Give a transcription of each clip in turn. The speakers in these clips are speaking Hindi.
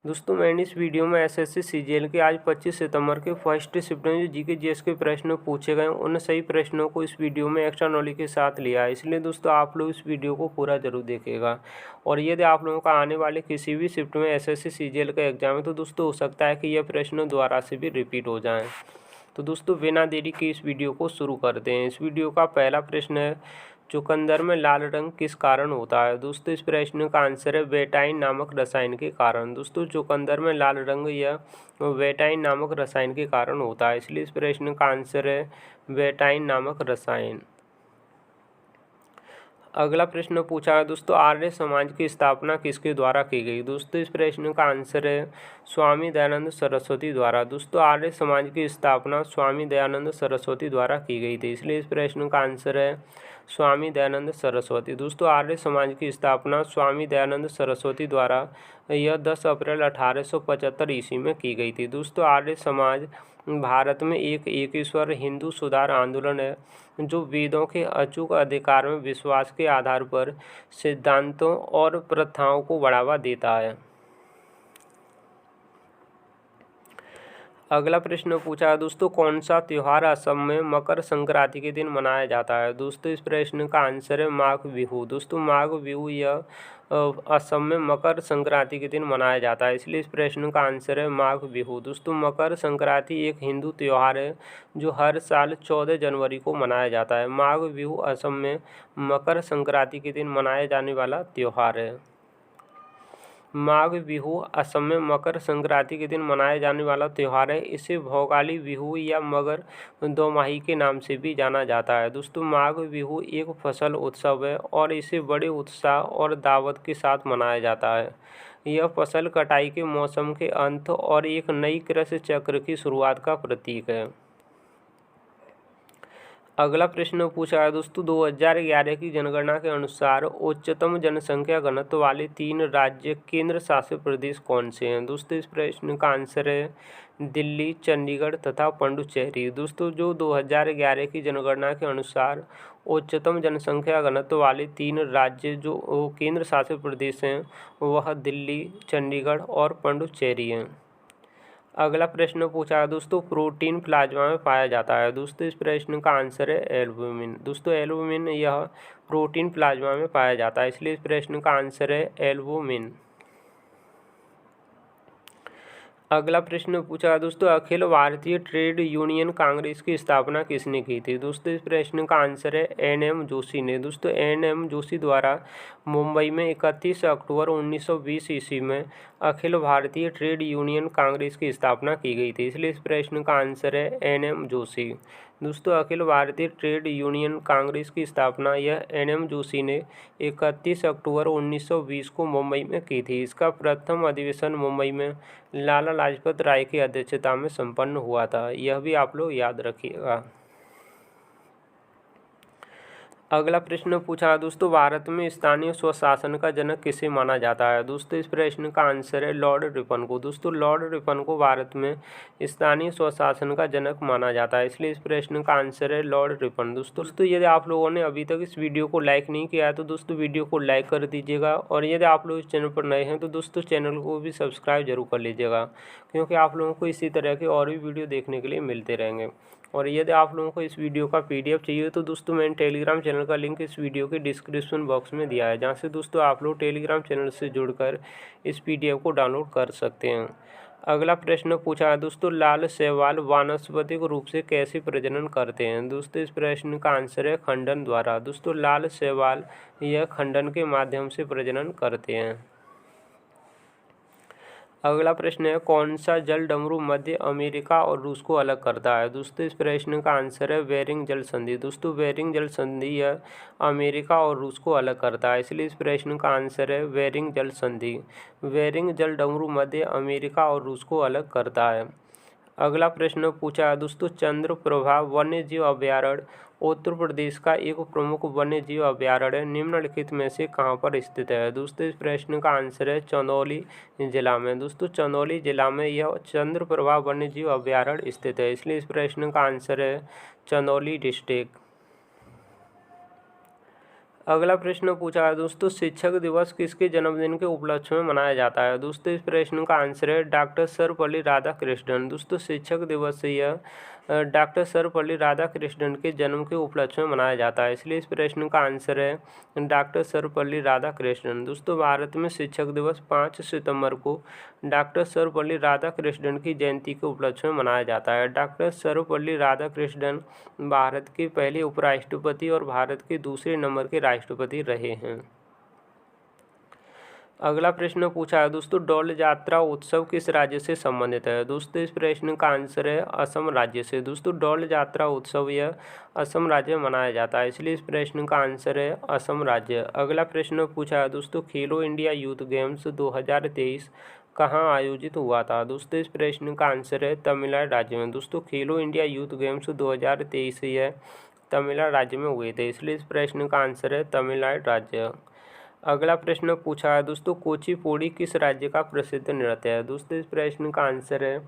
दोस्तों मैंने इस वीडियो में एसएससी सीजीएल के आज 25 सितंबर के फर्स्ट शिफ्ट में जो जीके जीएस के प्रश्न पूछे गए उन सही प्रश्नों को इस वीडियो में एक्स्ट्रा नॉलेज के साथ लिया है। इसलिए दोस्तों आप लोग इस वीडियो को पूरा जरूर देखिएगा। और यदि आप लोगों का आने वाले किसी भी शिफ्ट में एसएससी सीजीएल का एग्जाम है तो दोस्तों हो सकता है कि यह प्रश्न दोबारा से भी रिपीट हो जाएँ। तो दोस्तों बिना देरी के इस वीडियो को शुरू करते हैं। इस वीडियो का पहला प्रश्न है, चुकंदर में लाल रंग किस कारण होता है। दोस्तों इस प्रश्न का आंसर है बेटाइन नामक रसायन के कारण। दोस्तों चुकंदर में लाल रंग यह बेटाइन नामक रसायन के कारण होता है, इसलिए इस प्रश्न का आंसर है बेटाइन नामक रसायन। अगला प्रश्न पूछा है दोस्तों, आर्य समाज की स्थापना किसके द्वारा की गई। दोस्तों इस प्रश्न का आंसर है स्वामी दयानंद सरस्वती द्वारा। दोस्तों आर्य समाज की स्थापना स्वामी दयानंद सरस्वती द्वारा की गई थी, इसलिए इस प्रश्न का आंसर है स्वामी दयानंद सरस्वती। दोस्तों आर्य समाज की स्थापना स्वामी दयानंद सरस्वती द्वारा यह 10 अप्रैल 1875 ईस्वी में की गई थी। दोस्तों आर्य समाज भारत में एक एकेश्वर हिंदू सुधार आंदोलन है जो वेदों के अचूक अधिकार में विश्वास के आधार पर सिद्धांतों और प्रथाओं को बढ़ावा देता है। अगला प्रश्न पूछा है दोस्तों, कौन सा त्यौहार असम में मकर संक्रांति के दिन मनाया जाता है। दोस्तों इस प्रश्न का आंसर है माघ बिहू। दोस्तों माघ बिहू यह असम में मकर संक्रांति के दिन मनाया जाता है, इसलिए इस प्रश्न का आंसर है माघ बिहू। दोस्तों मकर संक्रांति एक हिंदू त्यौहार है जो हर साल 14 जनवरी को मनाया जाता है। माघ बिहू असम में मकर संक्रांति के दिन मनाया जाने वाला त्यौहार है। माघ बिहू असम में मकर संक्रांति के दिन मनाया जाने वाला त्यौहार है। इसे भोगाली बिहू या मगर दोमाही के नाम से भी जाना जाता है। दोस्तों माघ बिहू एक फसल उत्सव है और इसे बड़े उत्साह और दावत के साथ मनाया जाता है। यह फसल कटाई के मौसम के अंत और एक नई कृषि चक्र की शुरुआत का प्रतीक है। अगला प्रश्न पूछा है दोस्तों, 2011 की जनगणना के अनुसार उच्चतम जनसंख्या घनत्व वाले 3 राज्य केंद्र शासित प्रदेश कौन से हैं। दोस्तों इस प्रश्न का आंसर है दिल्ली, चंडीगढ़ तथा पुडुचेरी। दोस्तों जो 2011 की जनगणना के अनुसार उच्चतम जनसंख्या घनत्व वाले 3 राज्य जो केंद्र शासित प्रदेश हैं वह दिल्ली, चंडीगढ़ और पुडुचेरी हैं। अगला प्रश्न पूछा है दोस्तों, प्रोटीन प्लाज्मा में पाया जाता है। दोस्तों इस प्रश्न का आंसर है एल्बुमिन। दोस्तों एल्बुमिन यह प्रोटीन प्लाज्मा में पाया जाता है, इसलिए इस प्रश्न का आंसर है एल्बुमिन। अगला प्रश्न पूछा दोस्तों, अखिल भारतीय ट्रेड यूनियन कांग्रेस की स्थापना किसने की थी। दोस्तों इस प्रश्न का आंसर है एन.एम. जोशी ने। दोस्तों एन.एम. जोशी द्वारा मुंबई में 31 अक्टूबर 1920 ईस्वी में अखिल भारतीय ट्रेड यूनियन कांग्रेस की स्थापना की गई थी, इसलिए इस प्रश्न का आंसर है एन.एम. जोशी। दोस्तों अखिल भारतीय ट्रेड यूनियन कांग्रेस की स्थापना यह एन.एम. जोशी ने 31 अक्टूबर 1920 को मुंबई में की थी। इसका प्रथम अधिवेशन मुंबई में लाला लाजपत राय की अध्यक्षता में संपन्न हुआ था, यह भी आप लोग याद रखिएगा। अगला प्रश्न पूछा दोस्तों, भारत में स्थानीय स्वशासन का जनक किसे माना जाता है। दोस्तों इस प्रश्न का आंसर है लॉर्ड रिपन को। दोस्तों लॉर्ड रिपन को भारत में स्थानीय स्वशासन का जनक माना जाता है, इसलिए इस प्रश्न का आंसर है लॉर्ड रिपन। दोस्तों यदि आप लोगों ने अभी तक इस वीडियो को लाइक नहीं किया है तो दोस्तों वीडियो को लाइक कर दीजिएगा, और यदि आप लोग इस चैनल पर नए हैं तो दोस्तों चैनल को भी सब्सक्राइब जरूर कर लीजिएगा, क्योंकि आप लोगों को इसी तरह के और भी वीडियो देखने के लिए मिलते रहेंगे। और यदि आप लोगों को इस वीडियो का PDF चाहिए तो दोस्तों मैंने टेलीग्राम चैनल का लिंक इस वीडियो के डिस्क्रिप्शन बॉक्स में दिया है, जहां से दोस्तों आप लोग टेलीग्राम चैनल से जुड़कर इस PDF को डाउनलोड कर सकते हैं। अगला प्रश्न पूछा है दोस्तों, लाल शैवाल वानस्पतिक रूप से कैसे प्रजनन करते हैं। दोस्तों इस प्रश्न का आंसर है खंडन द्वारा। दोस्तों लाल शैवाल यह खंडन के माध्यम से प्रजनन करते हैं। अगला प्रश्न है, कौन सा जल डमरू मध्य अमेरिका और रूस को अलग करता है। दोस्तों इस प्रश्न का आंसर है बेरिंग जल संधि। दोस्तों बेरिंग जल संधि यह अमेरिका और रूस को अलग करता है, इसलिए इस प्रश्न का आंसर है बेरिंग जल संधि। बेरिंग जल डमरू मध्य अमेरिका और रूस को अलग करता है। अगला प्रश्न पूछा है दोस्तों, चंद्रप्रभा वन्य जीव अभयारण्य उत्तर प्रदेश का एक प्रमुख वन्य जीव अभयारण्य निम्नलिखित में से कहाँ पर स्थित है। दोस्तों इस प्रश्न का आंसर है चंदौली जिला में। दोस्तों चंदौली जिला में यह चंद्रप्रभा वन्य जीव अभयारण्य स्थित है, इसलिए इस प्रश्न का आंसर है चंदौली डिस्ट्रिक्ट। अगला प्रश्न पूछा है दोस्तों, शिक्षक दिवस किसके जन्मदिन के उपलक्ष्य में मनाया जाता है? दोस्तों इस प्रश्न का आंसर है डॉक्टर सर्वपल्ली राधाकृष्णन। दोस्तों शिक्षक दिवस यह डॉक्टर सर्वपल्ली राधाकृष्णन के जन्म के उपलक्ष्य में मनाया जाता है, इसलिए इस प्रश्न का आंसर है डॉक्टर सर्वपल्ली राधाकृष्णन। दोस्तों भारत में शिक्षक दिवस 5 सितंबर को डॉक्टर सर्वपल्ली राधाकृष्णन की जयंती के उपलक्ष्य में मनाया जाता है। डॉक्टर सर्वपल्ली राधाकृष्णन भारत के पहले उपराष्ट्रपति और भारत के दूसरे नंबर के राष्ट्रपति रहे हैं। अगला प्रश्न पूछा है दोस्तों, डोल जात्रा उत्सव किस राज्य से संबंधित है? दोस्तों इस प्रश्न का आंसर है असम राज्य से। दोस्तों डोल जात्रा उत्सव यह असम राज्य में मनाया जाता है, इसलिए इस प्रश्न का आंसर है असम राज्य। अगला प्रश्न पूछा है दोस्तों, खेलो इंडिया यूथ गेम्स 2023 कहाँ आयोजित हुआ था? दोस्तों इस प्रश्न का आंसर है तमिलनाडु राज्य में। दोस्तों खेलो इंडिया यूथ गेम्स 2023 यह तमिलनाडु राज्य में हुए थे, इसलिए इस प्रश्न का आंसर है तमिलनाडु राज्य। अगला प्रश्न पूछा है दोस्तों, कुचिपुड़ी किस राज्य का प्रसिद्ध नृत्य है? दोस्तों इस प्रश्न का आंसर है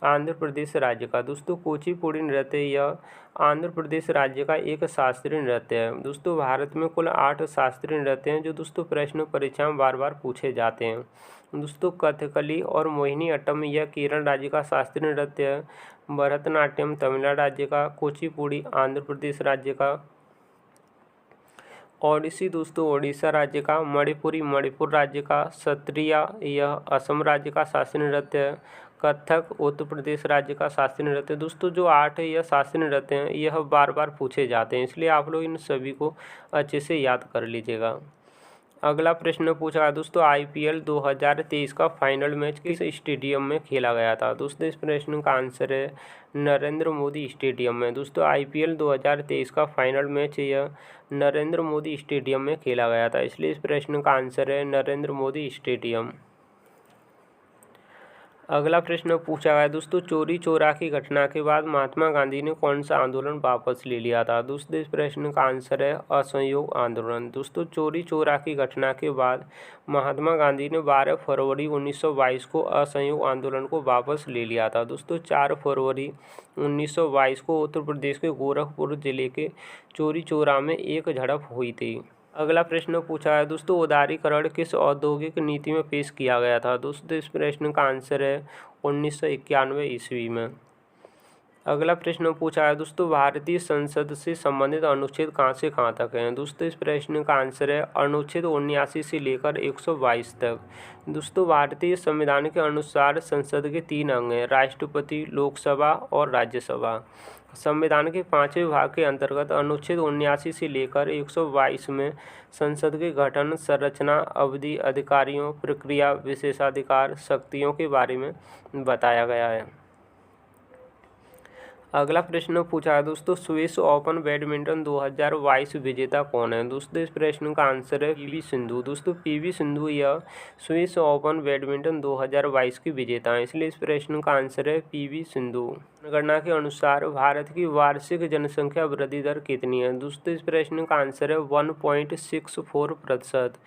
आंध्र प्रदेश राज्य का। दोस्तों कुचिपुड़ी नृत्य यह आंध्र प्रदेश राज्य का एक शास्त्रीय नृत्य है। दोस्तों भारत में कुल 8 शास्त्रीय नृत्य हैं जो दोस्तों प्रश्न परीक्षा में बार बार पूछे जाते हैं। दोस्तों कथकली और मोहिनीअट्टम यह केरल राज्य का शास्त्रीय नृत्य है, भरतनाट्यम तमिलनाडु राज्य का, कुचिपुड़ी आंध्र प्रदेश राज्य का, ओडिसी दोस्तों ओडिशा राज्य का, मणिपुरी मणिपुर राज्य का, सत्रिया यह असम राज्य का शास्त्रीय नृत्य है, कथक उत्तर प्रदेश राज्य का शास्त्रीय नृत्य। दोस्तों जो 8 यह शास्त्रीय नृत्य हैं यह बार बार पूछे जाते हैं, इसलिए आप लोग इन सभी को अच्छे से याद कर लीजिएगा। अगला प्रश्न पूछा है दोस्तों, IPL 2023 का फाइनल मैच किस स्टेडियम में खेला गया था? दोस्तों इस प्रश्न का आंसर है नरेंद्र मोदी स्टेडियम में। दोस्तों IPL 2023 का फाइनल मैच यह नरेंद्र मोदी स्टेडियम में खेला गया था, इसलिए इस प्रश्न का आंसर है नरेंद्र मोदी स्टेडियम। अगला प्रश्न पूछा गया दोस्तों, चोरी चौरा की घटना के बाद महात्मा गांधी ने कौन सा आंदोलन वापस ले लिया था? दोस्तों इस प्रश्न का आंसर है असहयोग आंदोलन। दोस्तों चोरी चौरा की घटना के बाद महात्मा गांधी ने 12 फरवरी 1922 को असहयोग आंदोलन को वापस ले लिया था। दोस्तों 4 फरवरी 1922 को उत्तर प्रदेश के गोरखपुर जिले के चोरी चौरा में एक झड़प हुई थी। अगला प्रश्न पूछा है दोस्तों, उदारीकरण किस औद्योगिक नीति में पेश किया गया था? दोस्तों इस प्रश्न का आंसर है 1991 ईस्वी में। अगला प्रश्न पूछा है दोस्तों, भारतीय संसद से संबंधित अनुच्छेद कहाँ से कहाँ तक हैं? दोस्तों इस प्रश्न का आंसर है अनुच्छेद 79 से लेकर 122 तक। दोस्तों भारतीय संविधान के अनुसार संसद के 3 अंग हैं, राष्ट्रपति, लोकसभा और राज्यसभा। संविधान के 5वें भाग के अंतर्गत अनुच्छेद 79 से लेकर 122 में संसद के गठन, संरचना, अवधि, अधिकारियों, प्रक्रिया, विशेषाधिकार, शक्तियों के बारे में बताया गया है। अगला प्रश्न पूछा है दोस्तों, स्विस ओपन बैडमिंटन 2022 विजेता कौन है? दोस्तों इस प्रश्न का आंसर है PV सिंधु। दोस्तों PV सिंधु यह स्विस ओपन बैडमिंटन 2022 की विजेता है, इसलिए इस प्रश्न का आंसर है PV सिंधु। जनगणना के अनुसार भारत की वार्षिक जनसंख्या वृद्धि दर कितनी है? दोस्तों इस प्रश्न का आंसर है 1.64%।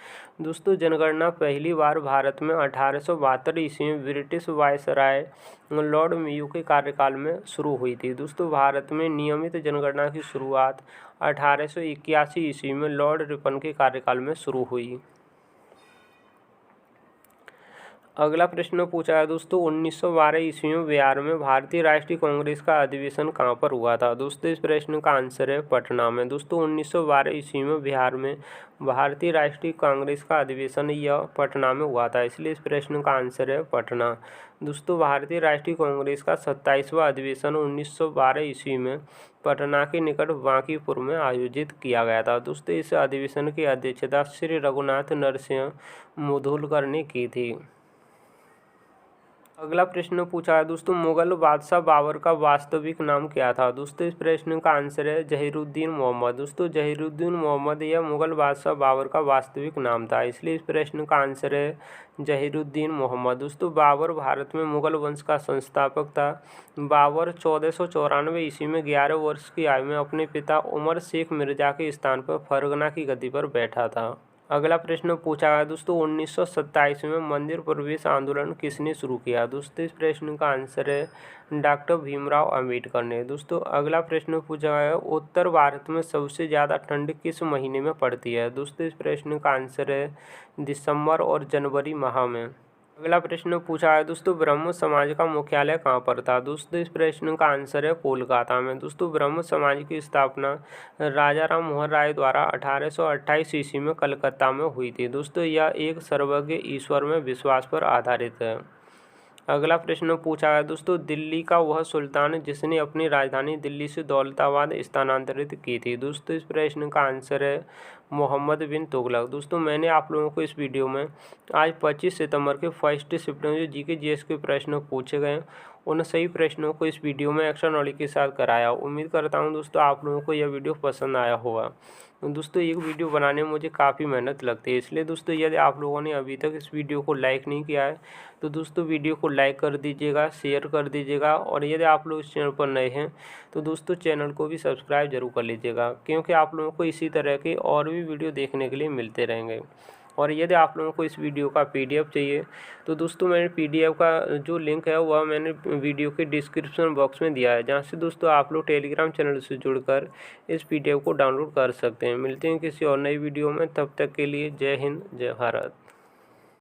दोस्तों जनगणना पहली बार भारत में 1872 ईस्वी में ब्रिटिश वायसराय लॉर्ड मेयो के कार्यकाल में शुरू हुई थी। दोस्तों भारत में नियमित जनगणना की शुरुआत 1881 ईस्वी में लॉर्ड रिपन के कार्यकाल में शुरू हुई। अगला प्रश्न पूछा है दोस्तों, 1912 ईस्वी में बिहार में भारतीय राष्ट्रीय कांग्रेस का अधिवेशन कहाँ पर हुआ था? दोस्तों इस प्रश्न का आंसर है पटना में। दोस्तों 1912 ईस्वी में बिहार में भारतीय राष्ट्रीय कांग्रेस का अधिवेशन यह पटना में हुआ था, इसलिए इस प्रश्न का आंसर है पटना। दोस्तों भारतीय राष्ट्रीय कांग्रेस का 27वां अधिवेशन 1912 ईस्वी में पटना के निकट बांकीपुर में आयोजित किया गया था। दोस्तों इस अधिवेशन की अध्यक्षता श्री रघुनाथ नरसिंह मुधोलकर ने की थी। अगला प्रश्न पूछा है दोस्तों, मुगल बादशाह बाबर का वास्तविक नाम क्या था? दोस्तों इस प्रश्न का आंसर है जहीरुद्दीन मोहम्मद। दोस्तों जहीरुद्दीन मोहम्मद यह मुगल बादशाह बाबर का वास्तविक नाम था, इसलिए इस प्रश्न का आंसर है जहीरुद्दीन मोहम्मद। दोस्तों बाबर भारत में मुगल वंश का संस्थापक था। बाबर 1494 ईस्वी में 11 वर्ष की आयु में अपने पिता उमर शेख मिर्जा के स्थान पर फरगना की गद्दी पर बैठा था। अगला प्रश्न पूछा गया दोस्तों 1927 में मंदिर प्रवेश आंदोलन किसने शुरू किया। दोस्तों इस प्रश्न का आंसर है डॉक्टर भीमराव अंबेडकर ने। दोस्तों अगला प्रश्न पूछा गया है उत्तर भारत में सबसे ज़्यादा ठंड किस महीने में पड़ती है। दोस्तों इस प्रश्न का आंसर है दिसंबर और जनवरी माह में। अगला प्रश्न पूछा है दोस्तों ब्रह्म समाज का मुख्यालय कहाँ पर था। दोस्तों इस प्रश्न का आंसर है कोलकाता में। दोस्तों ब्रह्म समाज की स्थापना राजा राम मोहन राय द्वारा 1828 ईस्वी में कलकत्ता में हुई थी। दोस्तों यह एक सर्वज्ञ ईश्वर में विश्वास पर आधारित है। अगला प्रश्न पूछा है दोस्तों दिल्ली का वह सुल्तान जिसने अपनी राजधानी दिल्ली से दौलताबाद स्थानांतरित की थी। दोस्तों इस प्रश्न का आंसर है मोहम्मद बिन तुगलक। दोस्तों मैंने आप लोगों को इस वीडियो में आज 25 सितंबर के फर्स्ट शिफ्ट में जो जीके जीएस के प्रश्न पूछे गए उन सही प्रश्नों को इस वीडियो में एक्स्ट्रा नॉलेज के साथ कराया। उम्मीद करता हूं दोस्तों आप लोगों को यह वीडियो पसंद आया होगा। दोस्तों एक वीडियो बनाने में मुझे काफ़ी मेहनत लगती है, इसलिए दोस्तों यदि आप लोगों ने अभी तक इस वीडियो को लाइक नहीं किया है तो दोस्तों वीडियो को लाइक कर दीजिएगा, शेयर कर दीजिएगा और यदि आप लोग इस चैनल पर नए हैं तो दोस्तों चैनल को भी सब्सक्राइब जरूर कर लीजिएगा, क्योंकि आप लोगों को इसी तरह के और भी वीडियो देखने के लिए मिलते रहेंगे। और यदि आप लोगों को इस वीडियो का पीडीएफ चाहिए तो दोस्तों मैंने पीडीएफ का जो लिंक है वह मैंने वीडियो के डिस्क्रिप्शन बॉक्स में दिया है, जहां से दोस्तों आप लोग टेलीग्राम चैनल से जुड़कर इस पीडीएफ को डाउनलोड कर सकते हैं। मिलते हैं किसी और नई वीडियो में, तब तक के लिए जय हिंद जय भारत।